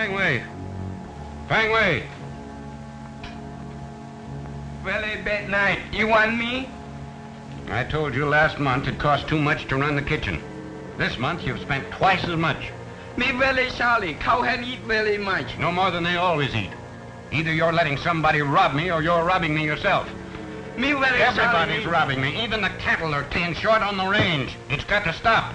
Fang Wei! Fang Wei! Very bad night. You want me? I told you last month it cost too much to run the kitchen. This month you've spent twice as much. Me very sorry. Cow can eat very much. No more than they always eat. Either you're letting somebody rob me or you're robbing me yourself. Me very Everybody's sorry. robbing me. Even the cattle are 10 short on the range. It's got to stop.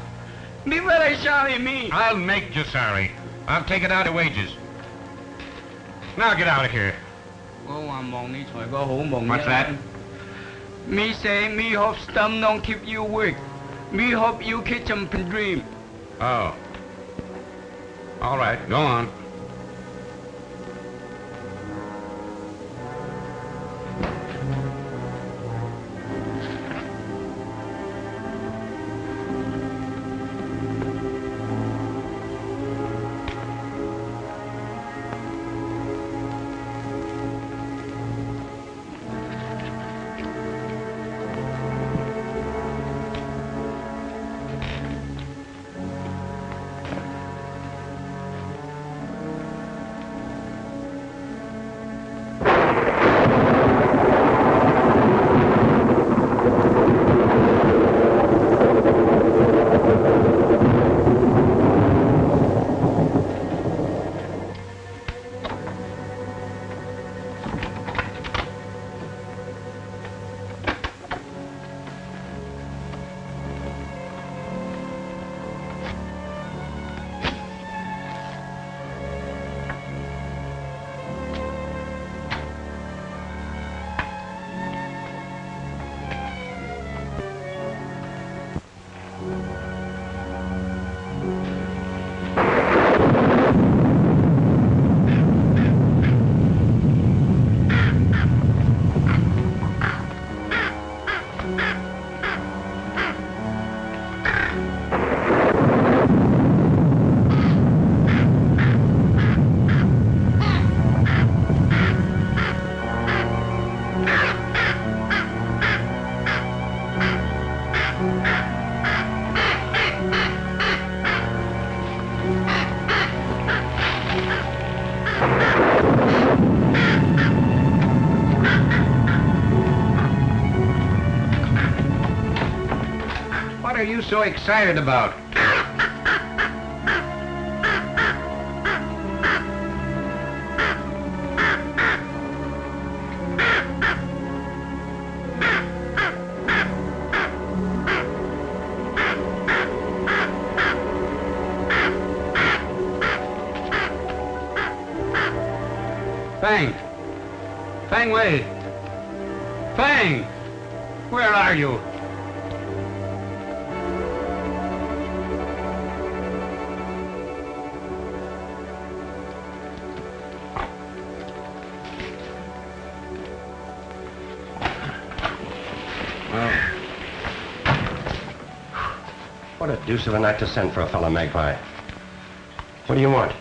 Me very sorry, me. I'll make you sorry. I'll take it out of wages. Now get out of here. What's that? Me say me hope stomach don't keep you weak. Me hope you catch some dream. Oh. All right, go on. What are you so excited about? Fang! Fang Wei! Fang! Where are you? What a deuce of a night to send for a fellow, Magpie. What do you want?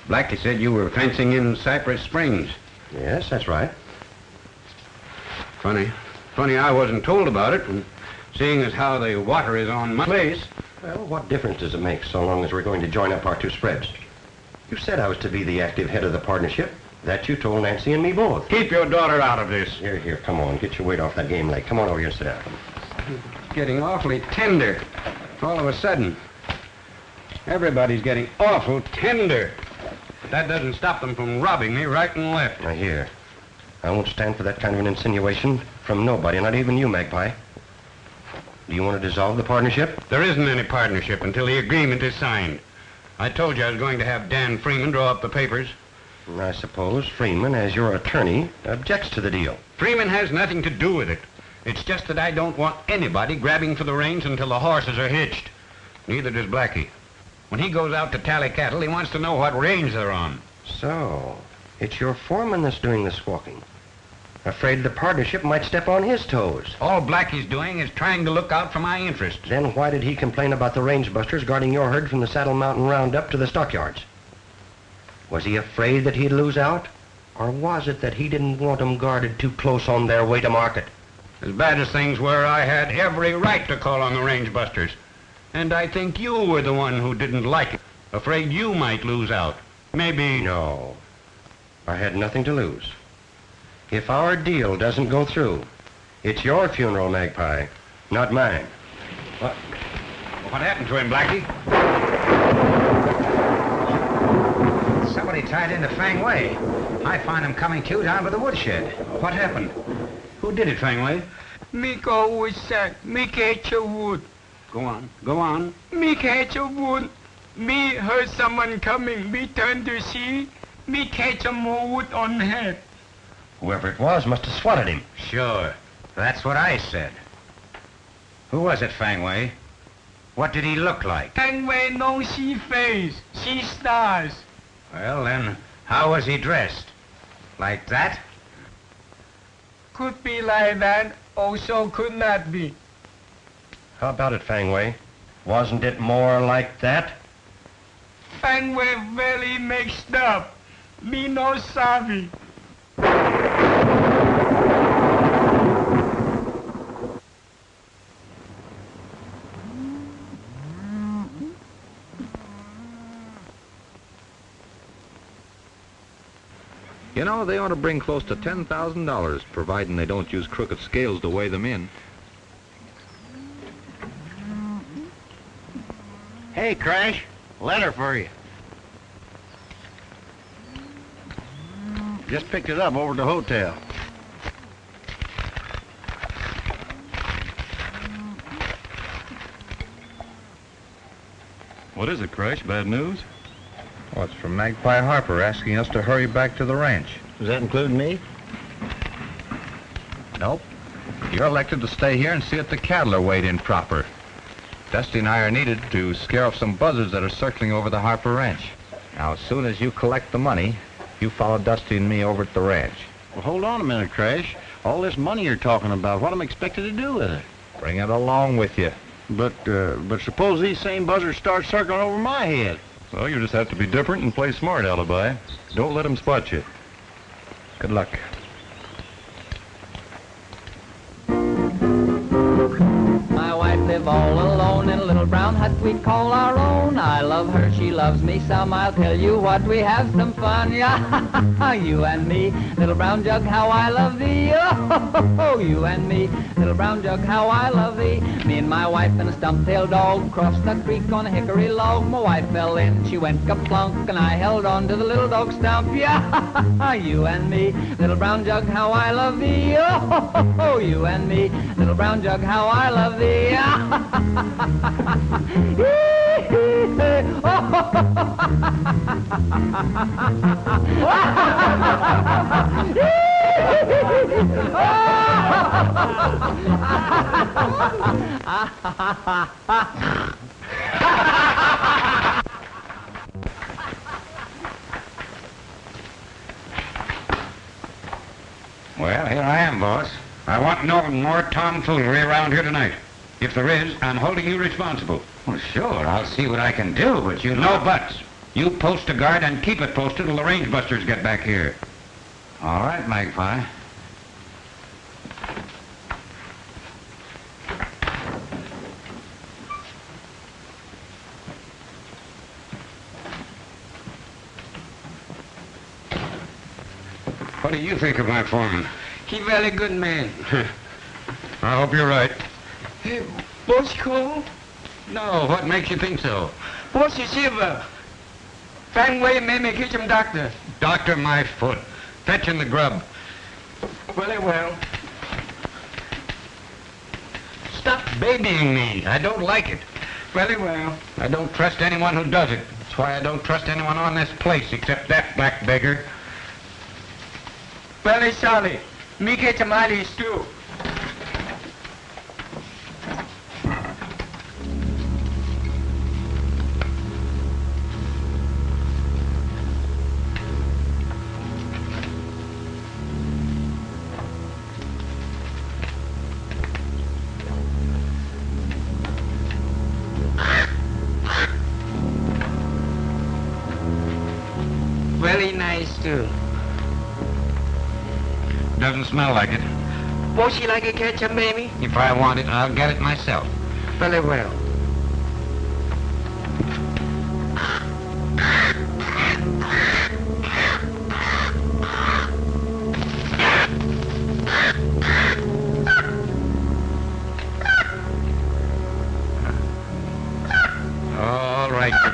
Blackie said you were fencing in Cypress Springs. Yes, that's right. Funny I wasn't told about it, and seeing as how the water is on my place. Well, what difference does it make so long as we're going to join up our two spreads? You said I was to be the active head of the partnership. That you told Nancy and me both. Keep your daughter out of this. Here, come on. Get your weight off that game leg. Come on over here and sit down. It's getting awfully tender. All of a sudden. Everybody's getting awful tender. That doesn't stop them from robbing me right and left. Now, here. I won't stand for that kind of an insinuation from nobody, not even you, Magpie. Do you want to dissolve the partnership? There isn't any partnership until the agreement is signed. I told you I was going to have Dan Freeman draw up the papers. I suppose Freeman, as your attorney, objects to the deal. Freeman has nothing to do with it. It's just that I don't want anybody grabbing for the reins until the horses are hitched. Neither does Blackie. When he goes out to tally cattle, he wants to know what range they're on. So, it's your foreman that's doing the squawking. Afraid the partnership might step on his toes. All Blackie's doing is trying to look out for my interests. Then why did he complain about the range busters guarding your herd from the Saddle Mountain Roundup to the stockyards? Was he afraid that he'd lose out? Or was it that he didn't want them guarded too close on their way to market? As bad as things were, I had every right to call on the range busters. And I think you were the one who didn't like it, afraid you might lose out. Maybe... No. I had nothing to lose. If our deal doesn't go through, it's your funeral, Magpie, not mine. What happened to him, Blackie? Somebody tied into Fang Wei. I found him coming to down by the woodshed. What happened? Who did it, Fang Wei? Me go with sack. Me catch a wood. Go on. Go on. Me catch a wood. Me heard someone coming. Me turn to see. Me catch a more wood on head. Whoever it was must have swatted him. Sure. That's what I said. Who was it, Fang Wei? What did he look like? Fang Wei no see face. See stars. Well, then, how was he dressed? Like that? Could be like that. Also could not be. How about it, Fang Wei? Wasn't it more like that? Fang Wei very mixed up. Me no savvy. You know, they ought to bring close to $10,000, providing they don't use crooked scales to weigh them in. Hey, Crash, letter for you. Just picked it up over at the hotel. What is it, Crash? Bad news? Well, it's from Magpie Harper asking us to hurry back to the ranch. Does that include me? Nope. You're elected to stay here and see that the cattle are weighed in proper. Dusty and I are needed to scare off some buzzards that are circling over the Harper Ranch. Now, as soon as you collect the money, you follow Dusty and me over at the ranch. Well, hold on a minute, Crash. All this money you're talking about, what am I expected to do with it? Bring it along with you. But suppose these same buzzards start circling over my head. Well, you just have to be different and play smart, Alibi. Don't let them spot you. Good luck. My wife live all alone in a little brown hut we call our own. I love her, she loves me some. I'll tell you what, we have some fun. Yeah, you and me, little brown jug, how I love thee. Oh, you and me, little brown jug, how I love thee. Me and my wife and a stump-tailed dog crossed the creek on a hickory log. My wife fell in, she went ka-plunk, and I held on to the little dog stump. Yeah, you and me, little brown jug, how I love thee. Oh, you and me, little brown jug, how I love thee. Well, here I am, boss. I want no more tomfoolery around here tonight. If there is, I'm holding you responsible. Well, sure, I'll see what I can do, but you No know... buts. You post a guard and keep it posted till the range busters get back here. All right, Magpie. What do you think of my foreman? He very good man. I hope you're right. Hey, boss call? No, what makes you think so? Boss is silver. Fang Wei made me catch him, doctor. Doctor, my foot. Fetching the grub. Very well. Stop babying me. I don't like it. Very well. I don't trust anyone who does it. That's why I don't trust anyone on this place except that black beggar. Very sorry. Me catch him Alice too. Very nice too. Doesn't smell like it. Boss, you like a ketchup, baby? If I want it, I'll get it myself. Very well.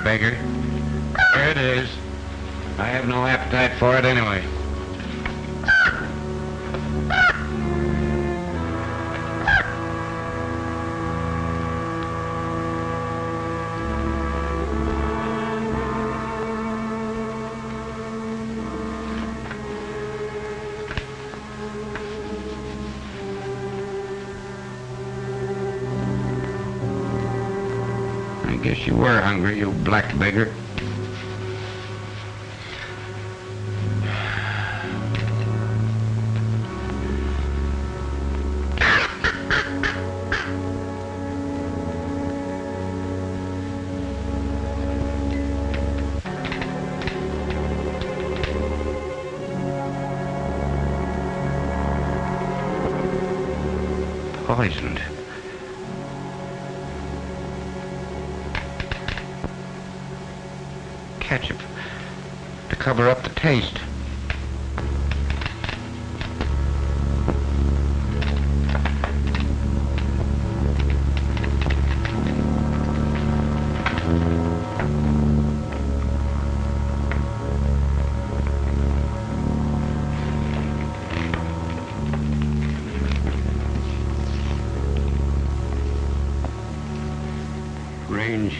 beggar. There it is. I have no appetite for it anyway. I guess you were hungry, you black beggar. Poisoned. Ketchup to cover up the taste. Range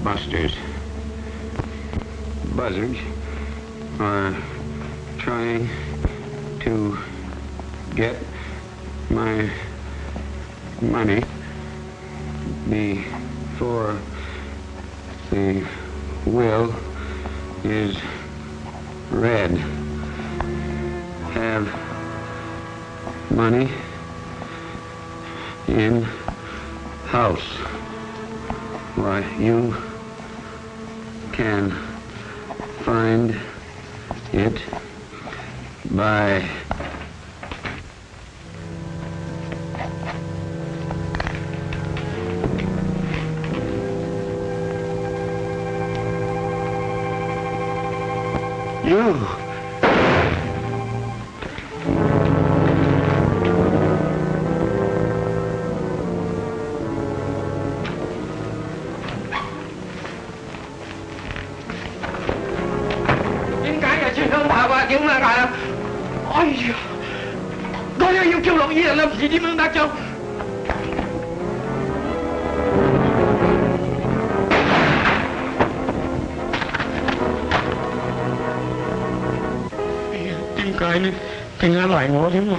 busters. Buzzards are trying to get my money before the will is read. Have money in house. Why, you can find it by you. Chuyện mà gọi là ôi tôi yêu kêu lộn gì là làm gì đi mương ta châu tìm cái này thành ra loại ngó thế mà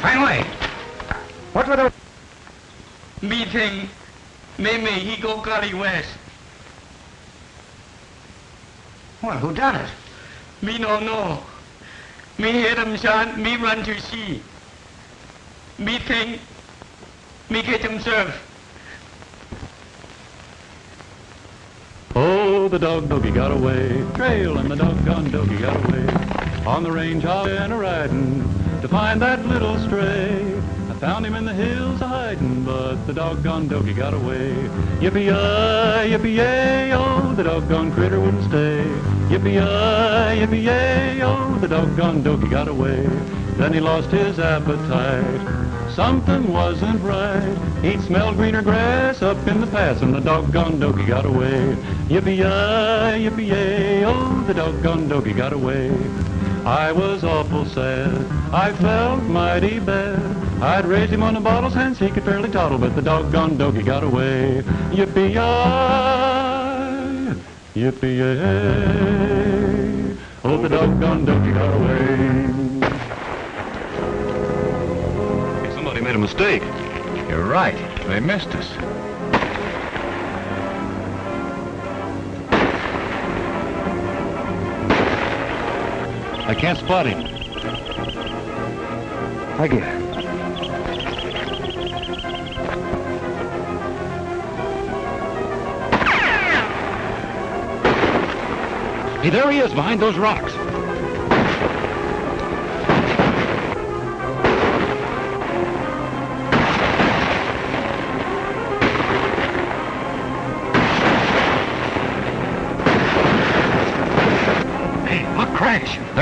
Finally, what were those? Meeting Mimi Higo Gully West. Well, who done it? Me no know. Me hear them chant, me run to see. Me think, me get them serve. Oh, the doggy got away, trail and the doggone doggy got away. On the range I been a-riding to find that little stray. I found him in the hills a-hiding, but the doggone doggy got away. Yippee-yi, yippee-yay, oh, the doggone critter wouldn't stay. Yippee-yi, yippee-yay, oh, the doggone doggy got away. Then he lost his appetite. Something wasn't right. He'd smelled greener grass up in the pass, and the doggone doggy got away. Yippee-yi, yippee-yay, oh, the doggone doggy got away. I was awful sad. I felt mighty bad. I'd raised him on the bottles hence he could fairly toddle, but the doggone doggy got away. Yippee-yi, yippee-yay, oh, the doggone doggy got away. Somebody made a mistake. You're right. They missed us. I can't spot him. Thank you. Hey, there he is, behind those rocks.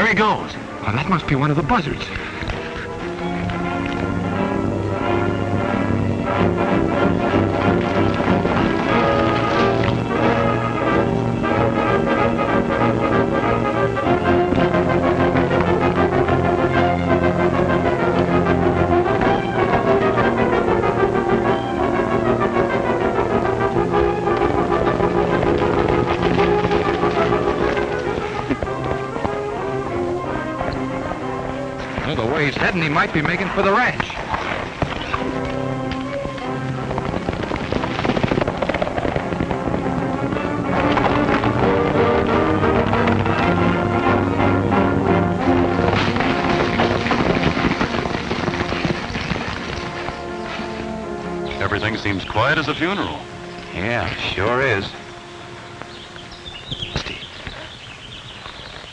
he goes. Oh, that must be one of the buzzards. Well, the way he's heading, he might be making for the ranch. Everything seems quiet as a funeral. Yeah, sure is.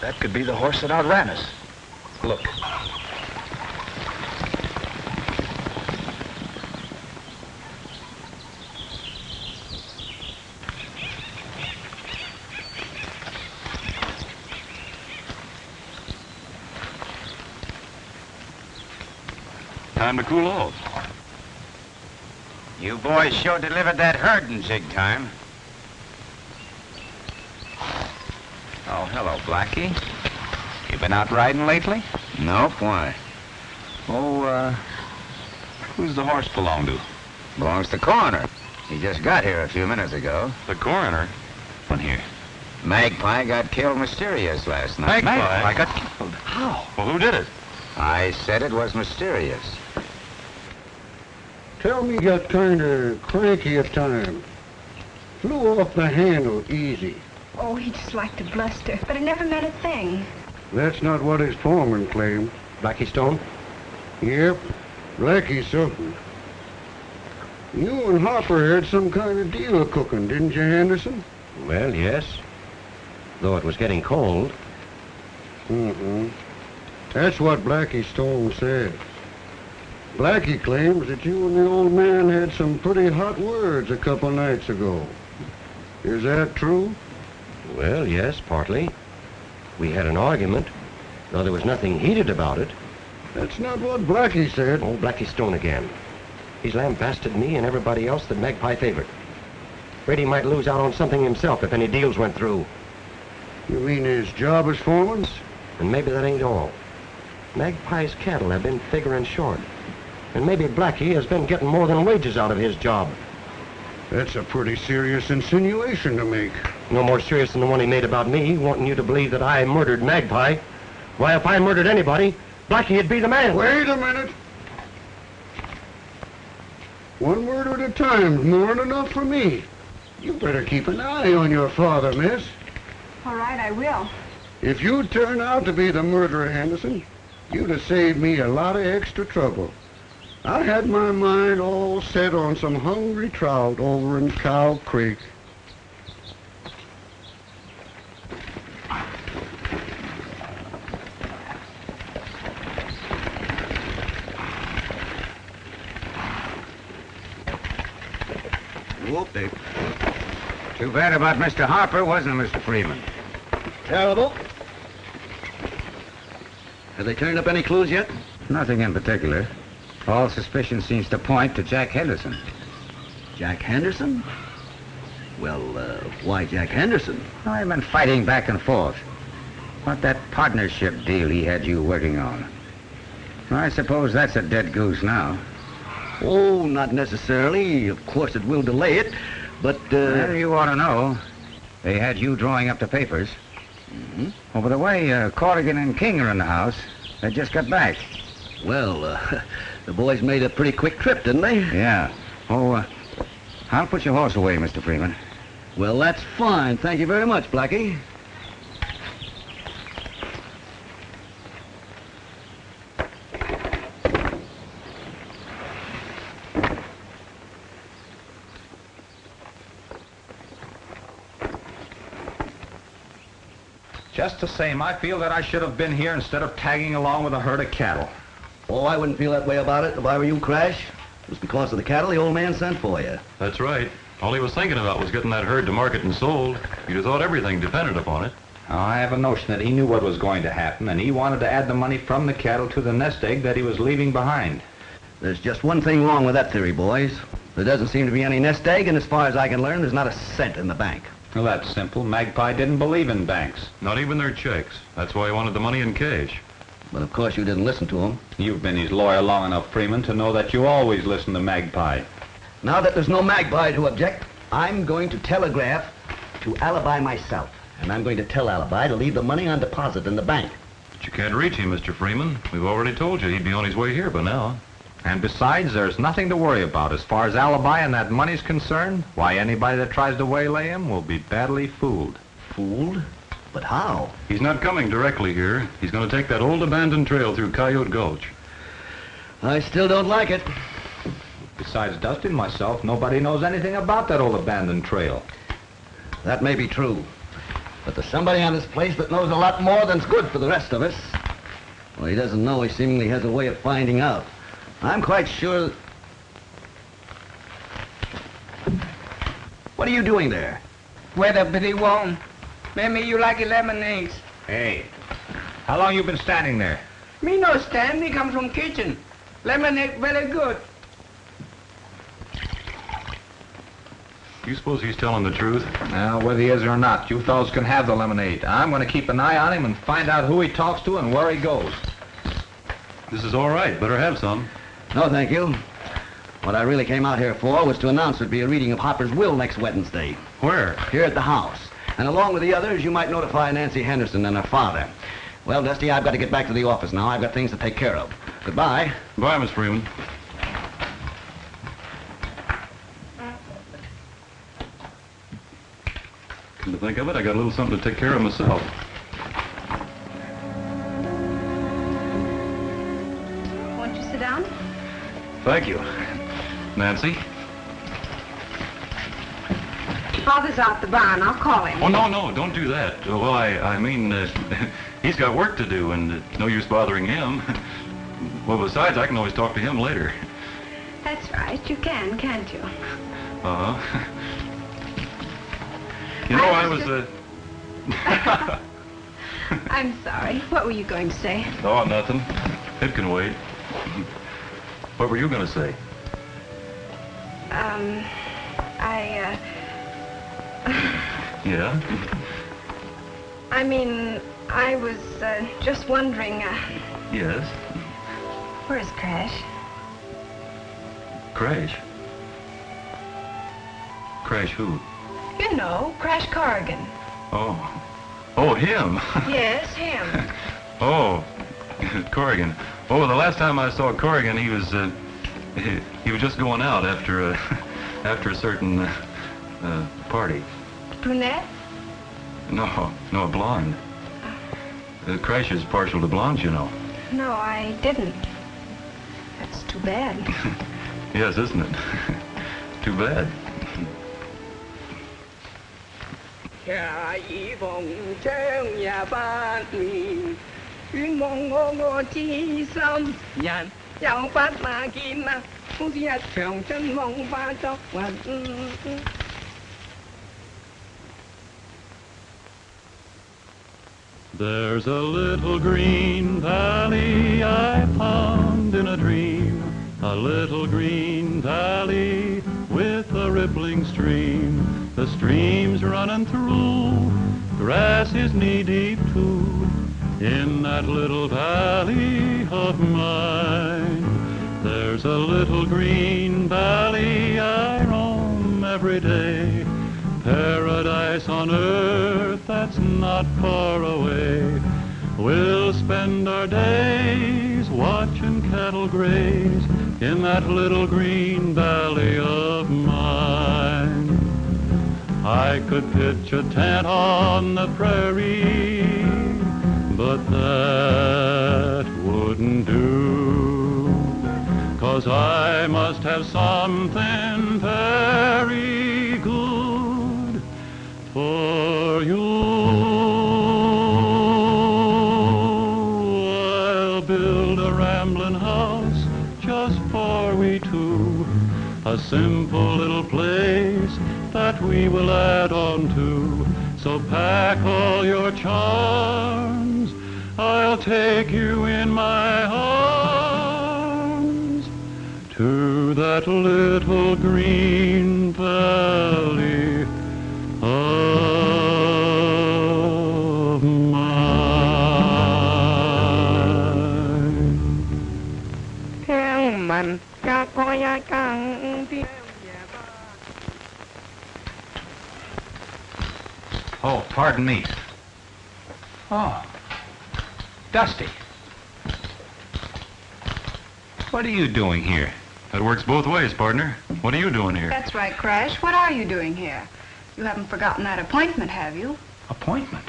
That could be the horse that outran us. Look. Time to cool off. You boys sure delivered that herd in zig time. Oh, hello, Blackie. You been out riding lately? Nope, why? Oh, who's the horse belong to? Belongs to Coroner. He just got here a few minutes ago. The coroner? One here. Magpie got killed mysterious last night. Magpie got killed. How? Well, who did it? I said it was mysterious. Tell me got kind of cranky at times. Flew off the handle easy. Oh, he just liked to bluster, but it never meant a thing. That's not what his foreman claimed. Blackie Stone? Yep, Blackie's something. You and Harper had some kind of deal cooking, didn't you, Henderson? Well, yes. Though it was getting cold. Mm-hmm. That's what Blackie Stone said. Blackie claims that you and the old man had some pretty hot words a couple nights ago. Is that true? Well, yes, partly. We had an argument, though there was nothing heated about it. That's not what Blackie said. Oh, Blackie Stone again. He's lambasted me and everybody else that Magpie favored. Afraid he might lose out on something himself if any deals went through. You mean his job as foreman? And maybe that ain't all. Magpie's cattle have been figuring short. And maybe Blackie has been getting more than wages out of his job. That's a pretty serious insinuation to make. No more serious than the one he made about me, wanting you to believe that I murdered Magpie. Why, if I murdered anybody, Blackie'd be the man. Wait a minute. One word at a time's more than enough for me. You better keep an eye on your father, miss. All right, I will. If you'd turn out to be the murderer, Henderson, you'd have saved me a lot of extra trouble. I had my mind all set on some hungry trout over in Cow Creek. Whoop, Dave. Too bad about Mr. Harper, wasn't it, Mr. Freeman? Terrible. Have they turned up any clues yet? Nothing in particular. All suspicion seems to point to Jack Henderson. Jack Henderson? Well, why Jack Henderson? I've been fighting back and forth. What that partnership deal he had you working on. I suppose that's a dead goose now. Oh, not necessarily. Of course, it will delay it, but, Well, you ought to know. They had you drawing up the papers. Mm-hmm. Oh, by the way, Corrigan and King are in the house. They just got back. Well, the boys made a pretty quick trip, didn't they? Yeah. Oh, I'll put your horse away, Mr. Freeman. Well, that's fine. Thank you very much, Blackie. Just the same, I feel that I should have been here instead of tagging along with a herd of cattle. Oh, I wouldn't feel that way about it if I were you, Crash. It was because of the cattle the old man sent for you. That's right. All he was thinking about was getting that herd to market and sold. You'd have thought everything depended upon it. I have a notion that he knew what was going to happen, and he wanted to add the money from the cattle to the nest egg that he was leaving behind. There's just one thing wrong with that theory, boys. There doesn't seem to be any nest egg, and as far as I can learn, there's not a cent in the bank. Well, that's simple. Magpie didn't believe in banks. Not even their checks. That's why he wanted the money in cash. But of course you didn't listen to him. You've been his lawyer long enough, Freeman, to know that you always listen to Magpie. Now that there's no Magpie to object, I'm going to telegraph to Alibi myself. And I'm going to tell Alibi to leave the money on deposit in the bank. But you can't reach him, Mr. Freeman. We've already told you he'd be on his way here by now. And besides, there's nothing to worry about. As far as Alibi and that money's concerned, why, anybody that tries to waylay him will be badly fooled. Fooled? But how? He's not coming directly here. He's going to take that old abandoned trail through Coyote Gulch. I still don't like it. Besides Dusty and myself, nobody knows anything about that old abandoned trail. That may be true. But there's somebody on this place that knows a lot more than's good for the rest of us. Well, he doesn't know. He seemingly has a way of finding out. I'm quite sure... What are you doing there? Weather pretty warm. Maybe you like lemonade. Hey, how long you been standing there? Me no stand, me come from kitchen. Lemonade very good. You suppose he's telling the truth? Now, whether he is or not, you fellows can have the lemonade. I'm going to keep an eye on him and find out who he talks to and where he goes. This is all right. Better have some. No, thank you. What I really came out here for was to announce there'd be a reading of Hopper's will next Wednesday. Where? Here at the house. And along with the others, you might notify Nancy Henderson and her father. Well, Dusty, I've got to get back to the office now. I've got things to take care of. Goodbye. Bye, Miss Freeman. Come to think of it, I got a little something to take care of myself. Won't you sit down? Thank you. Nancy? Father's out the barn. I'll call him. Oh, no, don't do that. Well, I mean, he's got work to do, and no use bothering him. Well, besides, I can always talk to him later. That's right. You can, can't you? Uh-huh. You know, I was, I'm sorry. What were you going to say? Oh, nothing. It can wait. What were you going to say? Yeah? I mean, I was just wondering, Yes? where's Crash? Crash? Crash who? You know, Crash Corrigan. Oh. Oh, him? Yes, him. Oh, Corrigan. Oh, the last time I saw Corrigan, he was just going out after a certain party. Brunette? No, a blonde. Crash is partial to blondes, you know. No, I didn't. That's too bad. Yes, isn't it? Too bad. 下一风筝也把你，云梦我知心人，又不那見啊，好似一場春夢化作雲。There's a little green valley I found in a dream, a little green valley with a rippling stream. The stream's running through, grass is knee-deep too, in that little valley of mine. There's a little green valley I roam every day, paradise on earth that's not far away. We'll spend our days watching cattle graze in that little green valley of mine. I could pitch a tent on the prairie, but that wouldn't do, 'cause I must have something very good for you. I'll build a rambling house just for we two, a simple little place that we will add on to, So pack all your charms, I'll take you in my arms to that little green valley of mine. Theo mình cho coi ai cần theo. Oh, pardon me. Oh, Dusty. What are you doing here? That works both ways, partner. What are you doing here? That's right, Crash. What are you doing here? You haven't forgotten that appointment, have you? Appointment?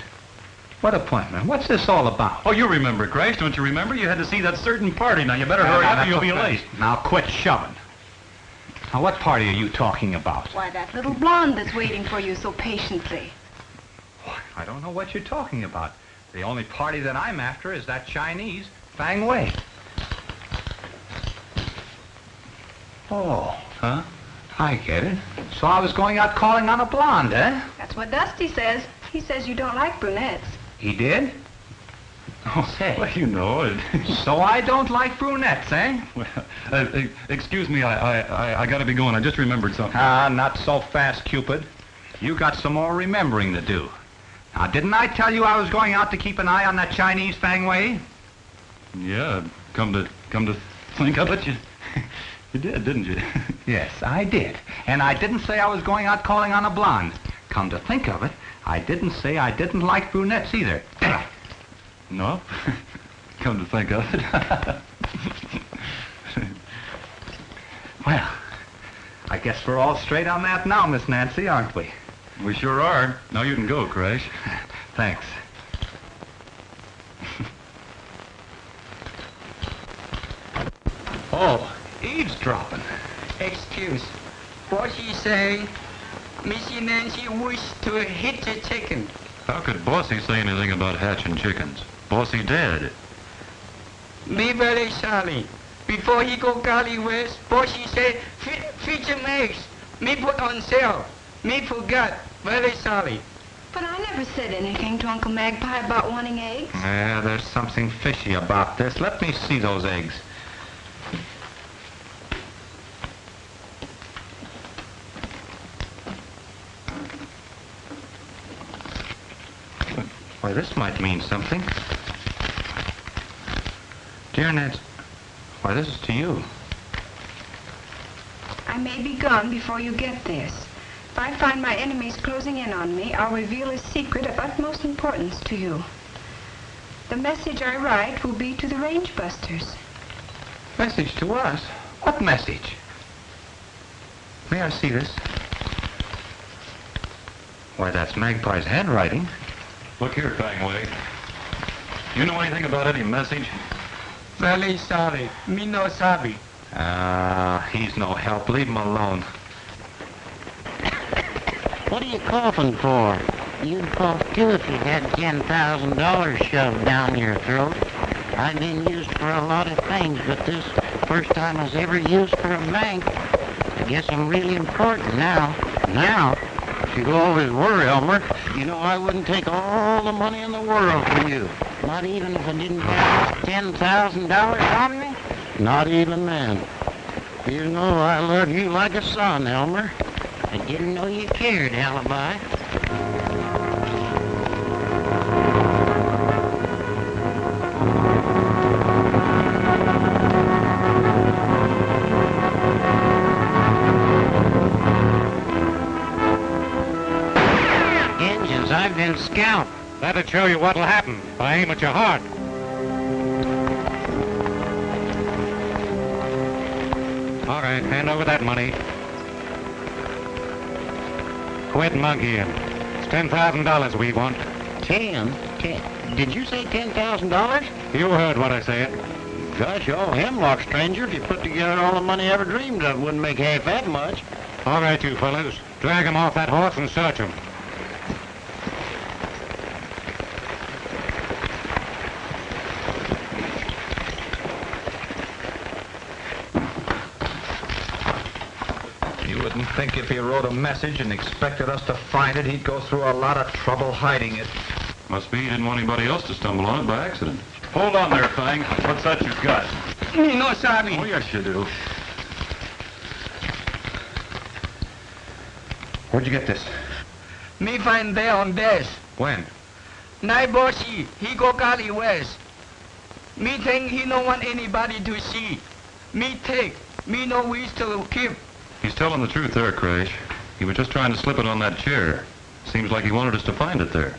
What appointment? What's this all about? Oh, you remember, Crash, don't you remember? You had to see that certain party. Now, you better hurry up or you'll be late. Now, quit shoving. Now, what party are you talking about? Why, that little blonde that's waiting for you so patiently. I don't know what you're talking about. The only party that I'm after is that Chinese, Fang Wei. Oh, Huh? I get it. So I was going out calling on a blonde, eh? That's what Dusty says. He says you don't like brunettes. He did? Oh, say. Well, you know it. So I don't like brunettes, eh? Well, excuse me, I gotta be going. I just remembered something. Ah, not so fast, Cupid. You got some more remembering to do. Now, didn't I tell you I was going out to keep an eye on that Chinese Fang Wei? Yeah, come to think of it, you did, didn't you? Yes, I did. And I didn't say I was going out calling on a blonde. Come to think of it, I didn't say I didn't like brunettes either. Did I? No? Come to think of it. Well, I guess we're all straight on that now, Miss Nancy, aren't we? We sure are. Now you can go, Crash. Thanks. Oh, eavesdropping. Excuse. What she say? Missy Nancy wished to hit the chicken. How could Bossy say anything about hatching chickens? Bossy dead. Me very sorry. Before he go Gully West, Bossy say feed him eggs. Me put on sale. Me forgot. Very sorry. But I never said anything to Uncle Magpie about wanting eggs. Yeah, there's something fishy about this. Let me see those eggs. Why, this might mean something. Dear Nancy, why, this is to you. I may be gone before you get this. If I find my enemies closing in on me, I'll reveal a secret of utmost importance to you. The message I write will be to the range busters. Message to us? What message? May I see this? Why, that's Magpie's handwriting. Look here, Fang Wei. You know anything about any message? Very sorry. Me no sabi. He's no help. Leave him alone. What are you coughing for? You'd cough too if you had $10,000 shoved down your throat. I've been used for a lot of things, but this first time I was ever used for a bank. I guess I'm really important now. Now? You always were, Elmer. You know I wouldn't take all the money in the world from you. Not even if I didn't have $10,000 on me? Not even then. You know I love you like a son, Elmer. I didn't know you cared, Alibi. Injuns, I've been scalped. That'll show you what'll happen if I aim at your heart. All right, hand over that money. Quit monkeying. It's $10,000 we want. Did you say $10,000? You heard what I said. Gosh, oh, hemlock, stranger. If you put together all the money I ever dreamed of, wouldn't make half that much. All right, you fellas. Drag him off that horse and search him. You would Didn't think if he wrote a message and expected us to find it, he'd go through a lot of trouble hiding it. Must be he didn't want anybody else to stumble on it by accident. Hold on there, Fang. What's that you've got? Me no sabi. Oh, yes, you do. Where'd you get this? Me find there on desk. When? Night bossy, he go Gully West. Me think he don't want anybody to see. Me take. Me no wish to keep. He's telling the truth there, Crash. He was just trying to slip it on that chair. Seems like he wanted us to find it there.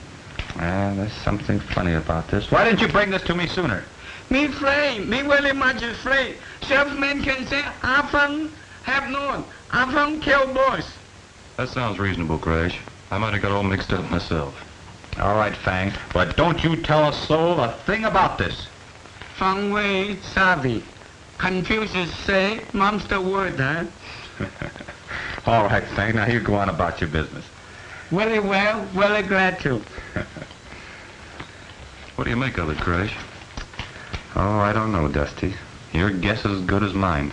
There's something funny about this. Why didn't you bring this to me sooner? Me afraid. Me very much afraid. Salesman can say, Afang have known. Afang kill boss. That sounds reasonable, Crash. I might have got all mixed up myself. All right, Fang, but don't you tell a soul a thing about this. Fang Wei savvy. Confucius say, monster word, huh? All right, Fang, now you go on about your business. Very well, very glad to. What do you make of it, Crash? Oh, I don't know, Dusty. Your guess is as good as mine.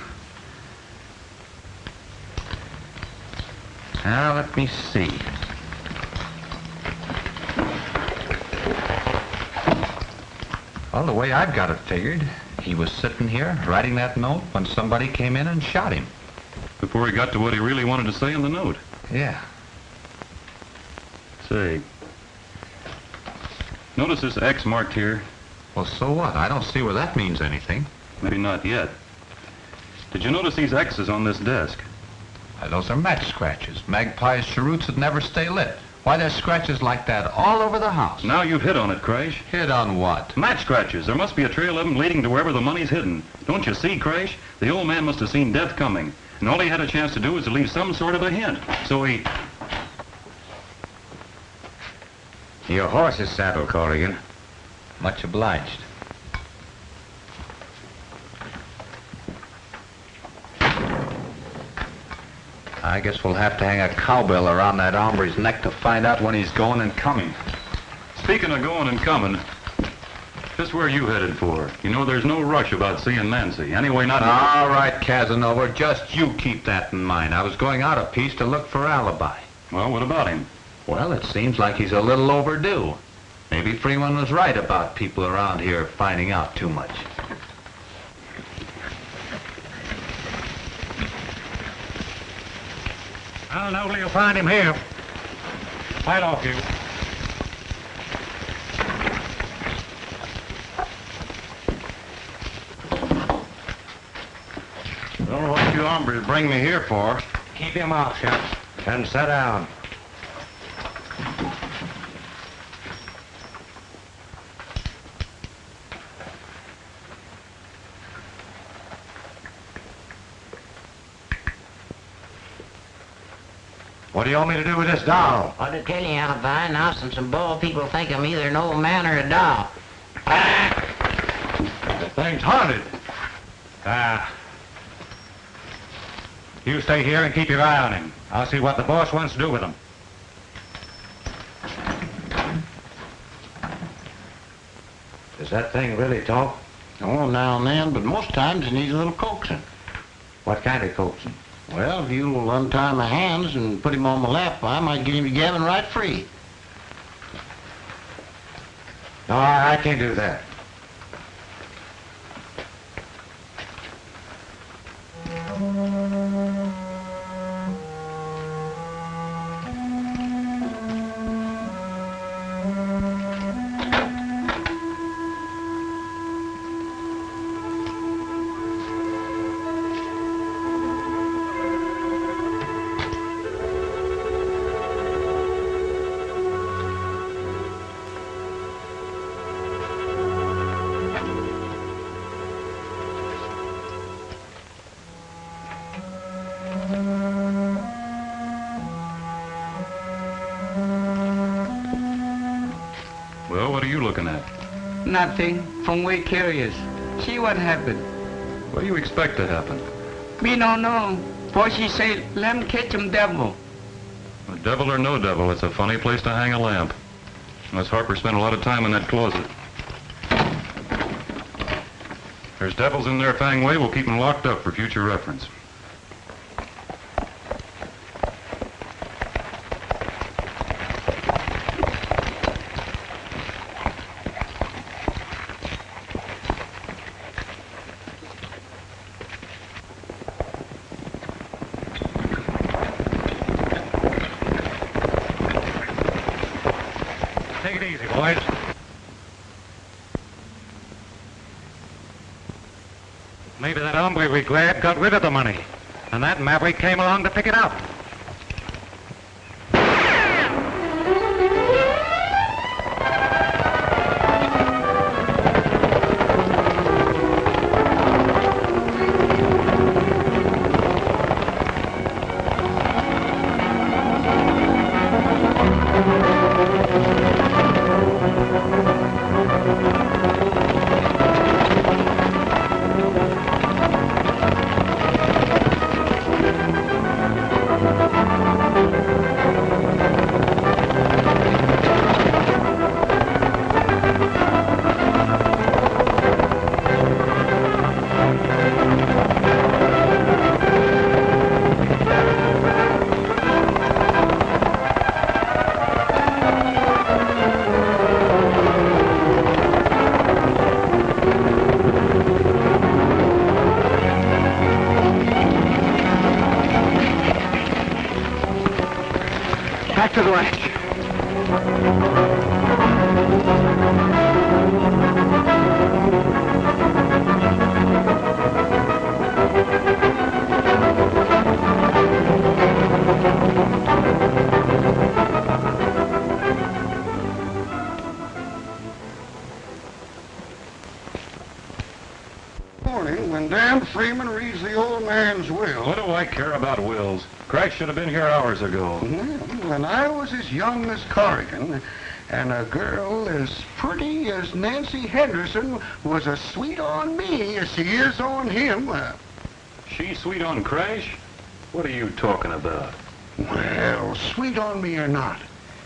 Now, let me see. Well, the way I've got it figured, he was sitting here writing that note when somebody came in and shot him. Before he got to what he really wanted to say in the note. Yeah. Say, notice this X marked here? Well, so what? I don't see where that means anything. Maybe not yet. Did you notice these X's on this desk? Those are match scratches. Magpie's cheroots that never stay lit. Why, there's scratches like that all over the house. Now you've hit on it, Crash. Hit on what? Match scratches. There must be a trail of them leading to wherever the money's hidden. Don't you see, Crash? The old man must have seen death coming. And all he had a chance to do was to leave some sort of a hint. So he... Your horse is saddled, Corrigan. Much obliged. I guess we'll have to hang a cowbell around that hombre's neck to find out when he's going and coming. Speaking of going and coming, just where you headed for? You know there's no rush about seeing Nancy. Anyway, not... All right, Casanova, just you keep that in mind. I was going out a piece to look for alibi. Well, what about him? Well, it seems like he's a little overdue. Maybe Freeman was right about people around here finding out too much. I'll know you'll find him here. Right off, you. Don't know what you hombres bring me here for. Keep your mouth shut and sit down. What do you want me to do with this doll? What to tell you, Alibi, now since some bald people think I'm either an old man or a doll. The thing's haunted. You stay here and keep your eye on him. I'll see what the boss wants to do with him. Does that thing really talk? Oh, now and then, but most times it needs a little coaxing. What kind of coaxing? Well, if you'll untie my hands and put him on my lap, I might get him to gabbing right free. No, I can't do that. Well, what are you looking at? Nothing. From way curious. See what happened. What do you expect to happen? Me don't know. For she say, let him catch him devil. A devil or no devil, it's a funny place to hang a lamp. Unless Harper spent a lot of time in that closet. There's devils in there, Fang Wei. We'll keep them locked up for future reference. boys. Maybe that hombre we grabbed got rid of the money, and that maverick came along to pick it up. Back to the ranch. Morning, when Dan Freeman reads the old man's will. What do I care about wills? Craig should have been here hours ago. When I was as young as Corrigan, and a girl as pretty as Nancy Henderson was as sweet on me as she is on him. She sweet on Crash? What are you talking about? Well, sweet on me or not,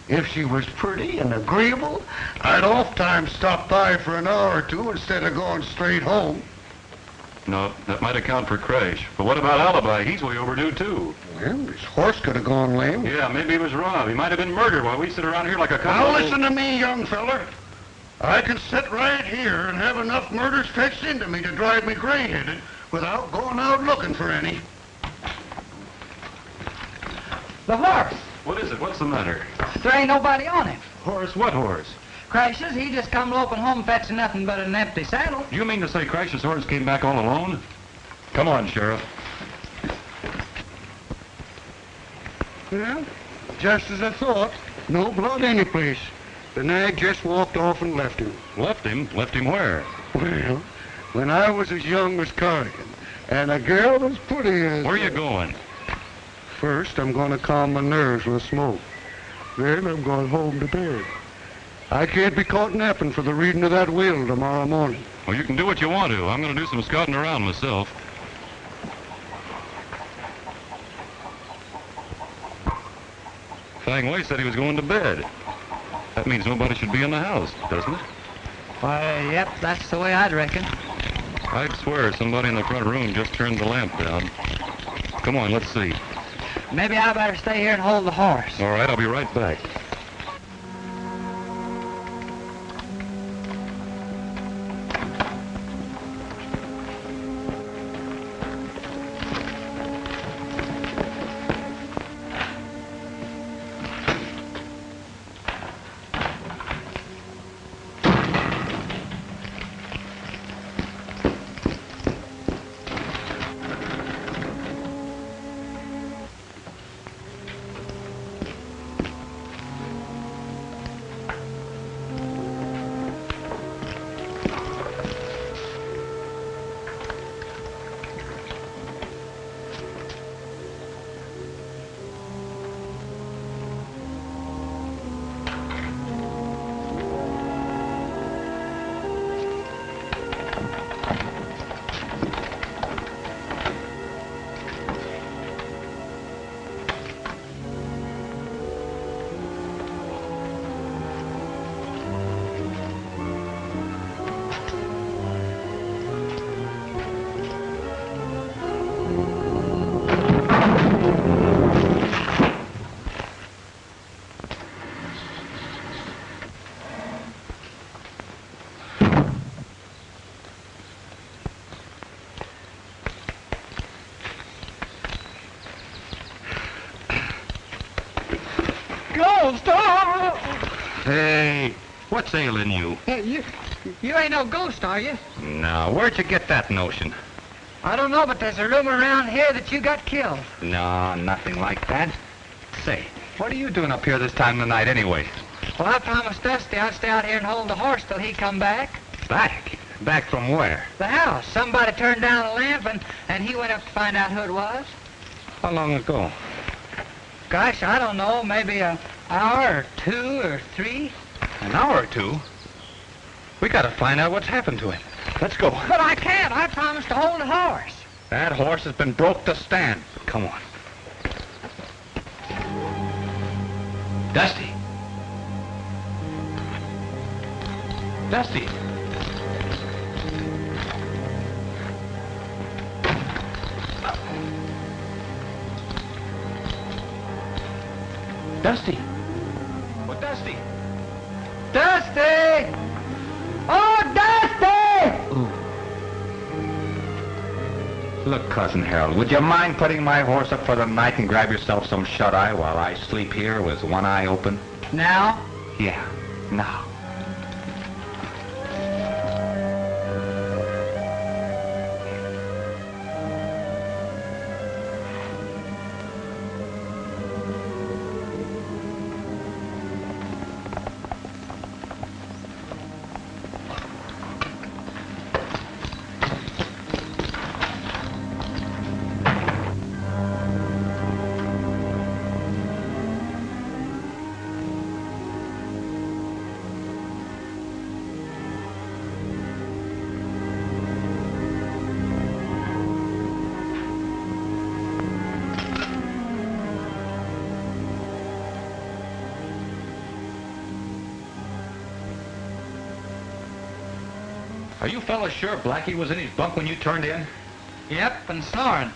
if she was pretty and agreeable, I'd oft-times stop by for an hour or two instead of going straight home. No, that might account for Crash. But what about Alibi? He's way overdue, too. Well, his horse could have gone lame. Yeah, maybe he was robbed. He might have been murdered while we sit around here like a couple Now of... listen to me, young feller. I can sit right here and have enough murders fetched into me to drive me gray-headed without going out looking for any. The horse. What is it? What's the matter? There ain't nobody on him. Horse? What horse? Crashes, he just come loping home fetching nothing but an empty saddle. Do you mean to say Crash's horse came back all alone? Come on, Sheriff. Well, just as I thought. No blood anyplace. The nag just walked off and left him. Left him? Left him where? Well, when I was as young as Corrigan, and a girl as pretty as... Where you going? First, I'm going to calm my nerves with a smoke. Then I'm going home to bed. I can't be caught napping for the reading of that will tomorrow morning. Well, you can do what you want to. I'm going to do some scouting around myself. Fang Wei said he was going to bed. That means nobody should be in the house, doesn't it? Why, yep, that's the way I'd reckon. I'd swear somebody in the front room just turned the lamp down. Come on, let's see. Maybe I better stay here and hold the horse. All right, I'll be right back. Go, stop! Hey, What's ailing you? Hey, you ain't no ghost, are you? No, where'd you get that notion? I don't know, but there's a rumor around here that you got killed. No, nothing like that. Say, what are you doing up here this time of the night anyway? Well, I promised Dusty I'd stay out here and hold the horse till he come back. Back? Back from where? The house. Somebody turned down a lamp, and he went up to find out who it was. How long ago? Gosh, I don't know, maybe an hour or 2 or 3. An hour or 2? We gotta find out what's happened to it. Let's go. But I can't. I promised to hold the horse. That horse has been broke to stand. Come on. Dusty. Dusty. Dusty. Oh, Dusty. Dusty! Oh, Dusty! Ooh. Look, Cousin Harold, would you mind putting my horse up for the night and grab yourself some shut-eye while I sleep here with one eye open? Now? Yeah, now. Are you fellas sure Blackie was in his bunk when you turned in? Yep, and snoring.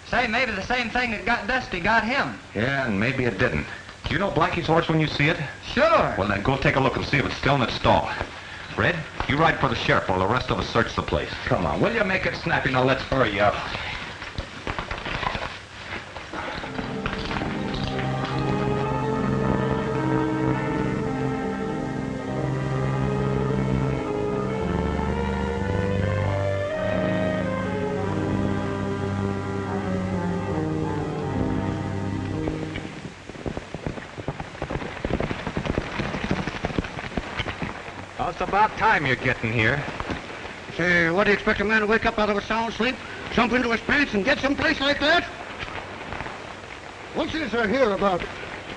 Say, maybe the same thing that got Dusty got him. Yeah, and maybe it didn't. Do you know Blackie's horse when you see it? Sure. Well, then go take a look and see if it's still in its stall. Red, you ride for the sheriff while the rest of us search the place. Come on, will you make it snappy? Now let's hurry up. Well, it's about time you're getting here. Say, what do you expect a man to wake up out of a sound sleep, jump into his pants, and get someplace like that? What's this I hear about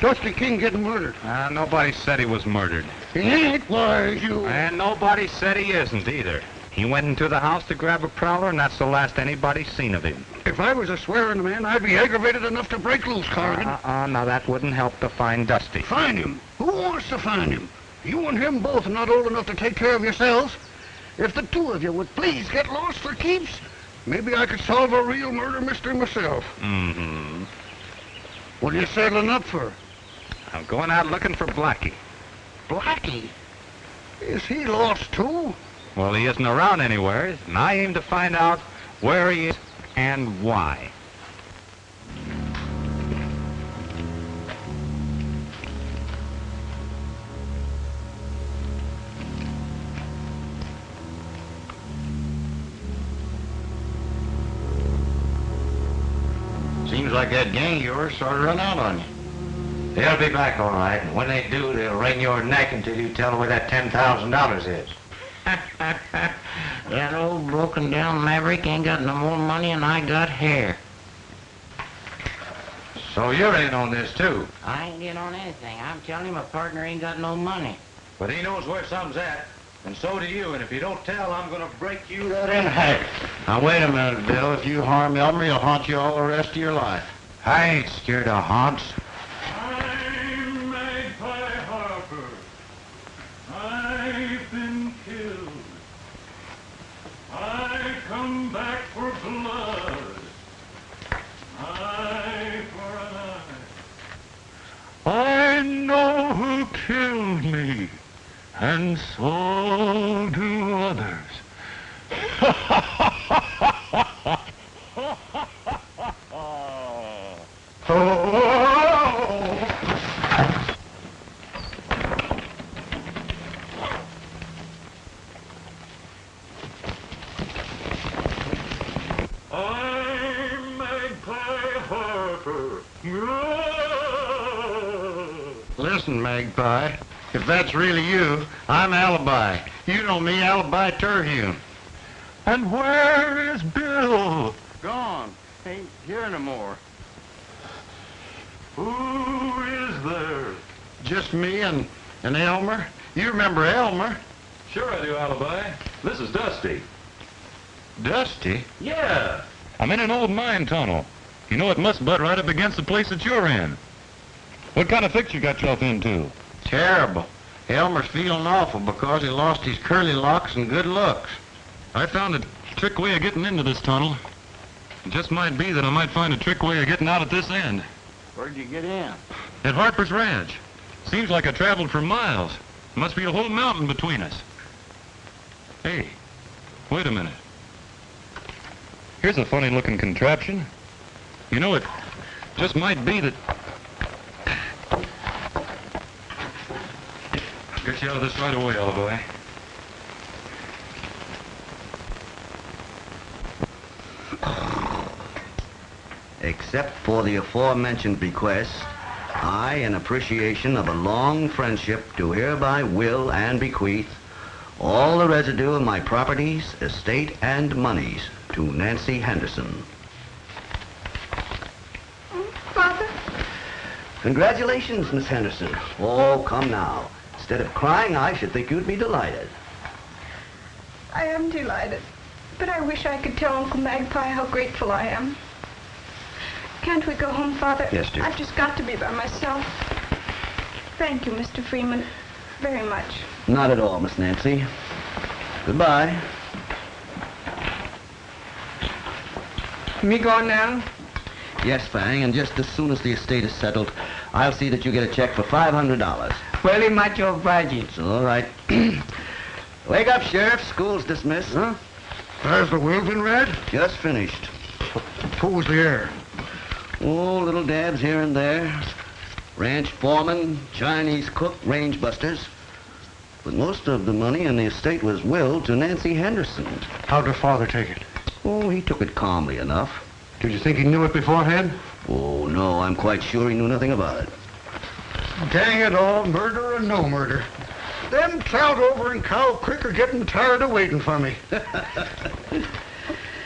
Dusty King getting murdered? Nobody said he was murdered. He ain't, why, you... And nobody said he isn't either. He went into the house to grab a prowler, and that's the last anybody's seen of him. If I was a swearing man, I'd be aggravated enough to break loose, Corrigan. Now that wouldn't help to find Dusty. Find him? Who wants to find him? You and him both are not old enough to take care of yourselves. If the two of you would please get lost for keeps, maybe I could solve a real murder mystery myself. Mm-hmm. What are you settling up for? I'm going out looking for Blackie. Blackie? Is he lost too? Well, he isn't around anywhere, and I aim to find out where he is and why. Seems like that gang of yours sort of run out on you. They'll be back all right, and when they do, they'll wring your neck until you tell them where that $10,000 is. That old broken down maverick ain't got no more money than I got hair. So you're in on this, too. I ain't in on anything. I'm telling you my partner ain't got no money. But he knows where some's at, and so do you, and if you don't tell, I'm going to break you right in half. Now, wait a minute, Bill. If you harm Elmer, he'll haunt you all the rest of your life. I ain't scared of haunts. I'm Magpie Harper. I've been killed. I come back for blood. Eye for an eye. I know who killed me, and so do others. I'm Magpie Harper. Listen, Magpie, if that's really you, I'm Alibi. You know me, Alibi Terhune. And where is Bill? Gone. Ain't here no more. Who is there? Just me and Elmer. You remember Elmer? Sure I do, Alibi. This is Dusty. Dusty? Yeah. I'm in an old mine tunnel. You know, it must butt right up against the place that you're in. What kind of fix you got yourself into? Terrible. Elmer's feeling awful because he lost his curly locks and good looks. I found a trick way of getting into this tunnel. It just might be that I might find a trick way of getting out at this end. Where'd you get in? At Harper's Ranch. Seems like I traveled for miles. Must be a whole mountain between us. Hey, wait a minute. Here's a funny-looking contraption. You know, it just might be that... I'll get you out of this right away, Alibi. Except for the aforementioned bequest, I, in appreciation of a long friendship, do hereby will and bequeath all the residue of my properties, estate, and monies to Nancy Henderson. Father? Congratulations, Miss Henderson. Oh, come now. Instead of crying, I should think you'd be delighted. I am delighted, but I wish I could tell Uncle Magpie how grateful I am. Can't we go home, Father? Yes, dear. I've just got to be by myself. Thank you, Mr. Freeman, very much. Not at all, Miss Nancy. Goodbye. Me going now? Yes, Fang, and just as soon as the estate is settled, I'll see that you get a check for $500. Very much obliged. It's all right. Wake up, Sheriff. School's dismissed. Huh? Has the wheel been read? Just finished. Who's there? Oh, little dabs here and there. Ranch foreman, Chinese cook, range busters. But most of the money in the estate was willed to Nancy Henderson. How'd her father take it? Oh, he took it calmly enough. Did you think he knew it beforehand? Oh, no, I'm quite sure he knew nothing about it. Dang it all, murder or no murder. Them trout over in Cow Creek are getting tired of waiting for me.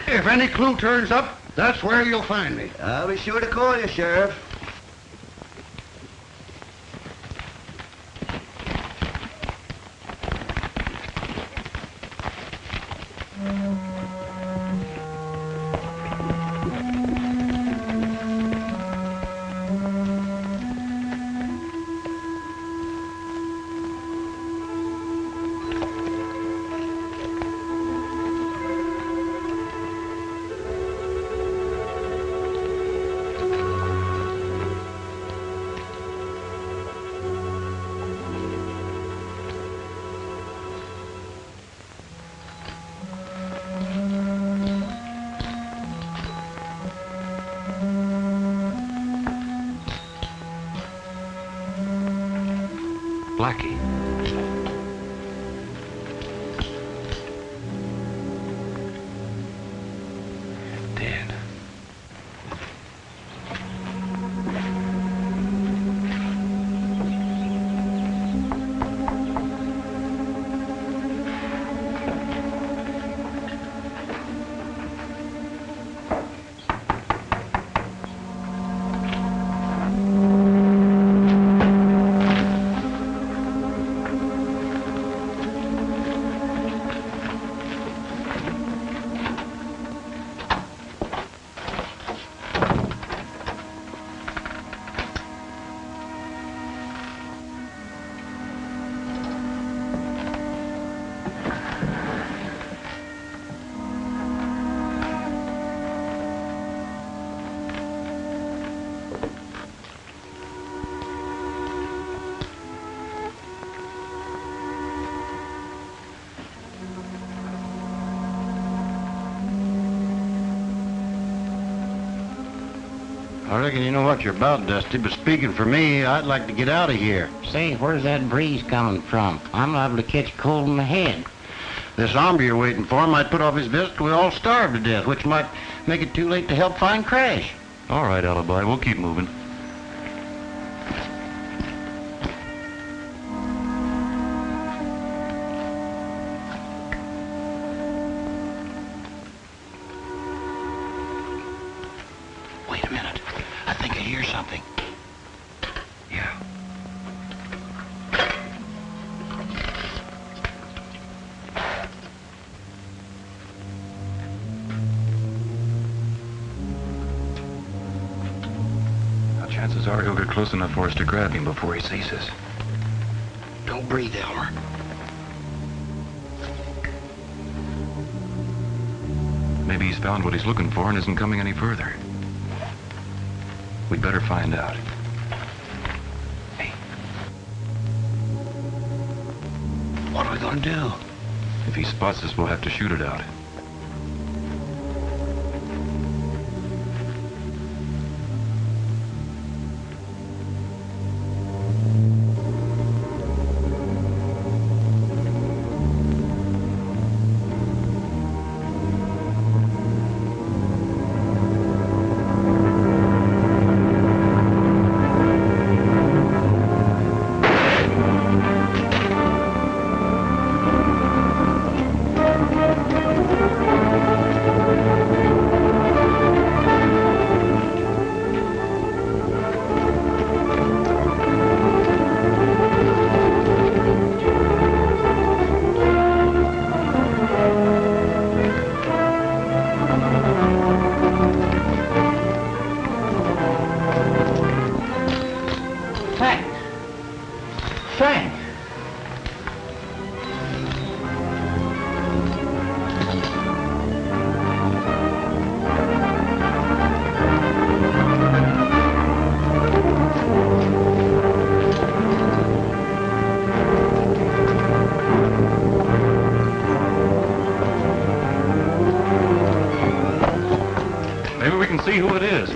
If any clue turns up, that's where you'll find me. I'll be sure to call you, Sheriff. Blackie. Dead. I reckon you know what you're about, Dusty, but speaking for me, I'd like to get out of here. Say, where's that breeze coming from? I'm liable to catch cold in the head. This hombre you're waiting for might put off his visit till we all starve to death, which might make it too late to help find Crash. All right, Alibi, we'll keep moving. Wait a minute. I think I hear something. Yeah. Now, chances are he'll get close enough for us to grab him before he sees us. Don't breathe, Elmer. Maybe he's found what he's looking for and isn't coming any further. We'd better find out. What are we gonna do? If he spots us, we'll have to shoot it out. Maybe we can see who it is.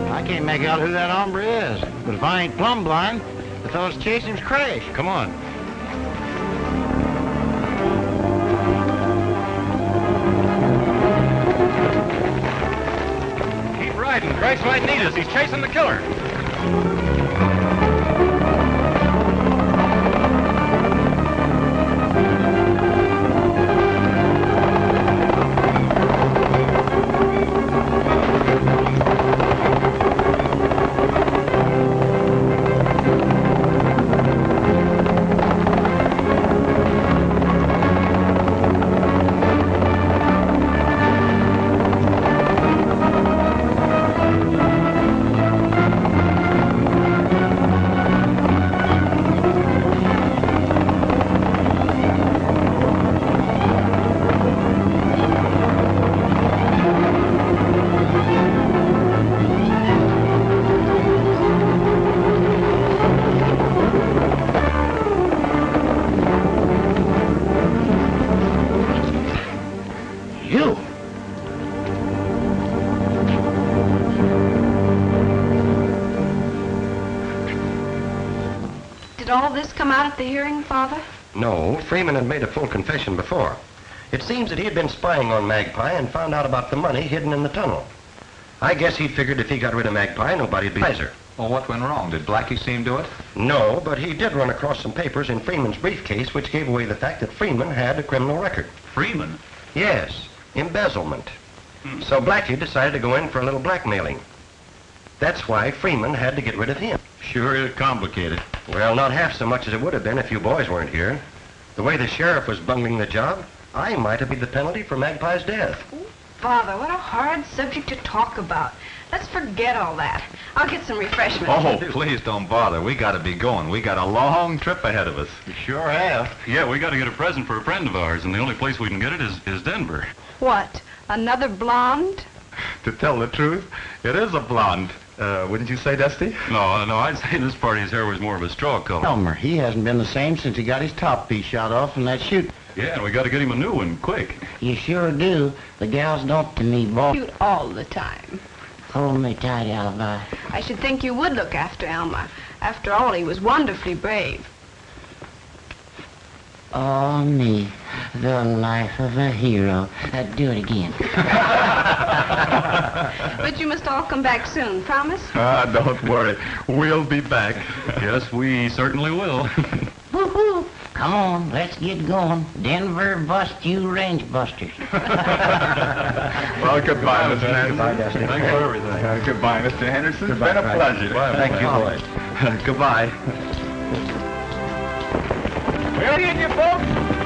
I can't make out who that hombre is. But if I ain't plumb blind, the fellow's chasing him's Crash. Come on. Keep riding. Crash might need us. He's chasing the killer. You! Did all this come out at the hearing, Father? No, Freeman had made a full confession before. It seems that he had been spying on Magpie and found out about the money hidden in the tunnel. I guess he figured if he got rid of Magpie, nobody'd be wiser. Well, what went wrong? Did Blackie see him do it? No, but he did run across some papers in Freeman's briefcase which gave away the fact that Freeman had a criminal record. Freeman? Yes, embezzlement. So Blackie decided to go in for a little blackmailing. That's why Freeman had to get rid of him. Sure is complicated. Well, not half so much as it would have been if you boys weren't here. The way the sheriff was bungling the job, I might have paid the penalty for Magpie's death. Father, what a hard subject to talk about. Let's forget all that. I'll get some refreshments. Oh, please don't bother. We gotta be going. We got a long trip ahead of us. You sure have. Yeah, we got to get a present for a friend of ours, and the only place we can get it is Denver. What? Another blonde? To tell the truth, it is a blonde. Wouldn't you say, Dusty? No, I'd say this party's hair was more of a straw color. Elmer, he hasn't been the same since he got his top piece shot off in that shoot. Yeah, and we got to get him a new one, quick. You sure do. The gals don't to me, boy. Cute all the time. Hold me tight, Alibi. I should think you would look after Elmer. After all, he was wonderfully brave. Oh, me, the life of a hero. Do it again. But you must all come back soon, promise? Don't worry. We'll be back. Yes, we certainly will. Woo-hoo! Come on, let's get going. Denver bust you range busters. Well, goodbye, Mr. Henderson. Goodbye, Dusty. Thanks for everything. Goodbye, Mr. Henderson. Goodbye, It's been a Frank. pleasure. Thank you, All boys. right. Goodbye. Well, in you folks.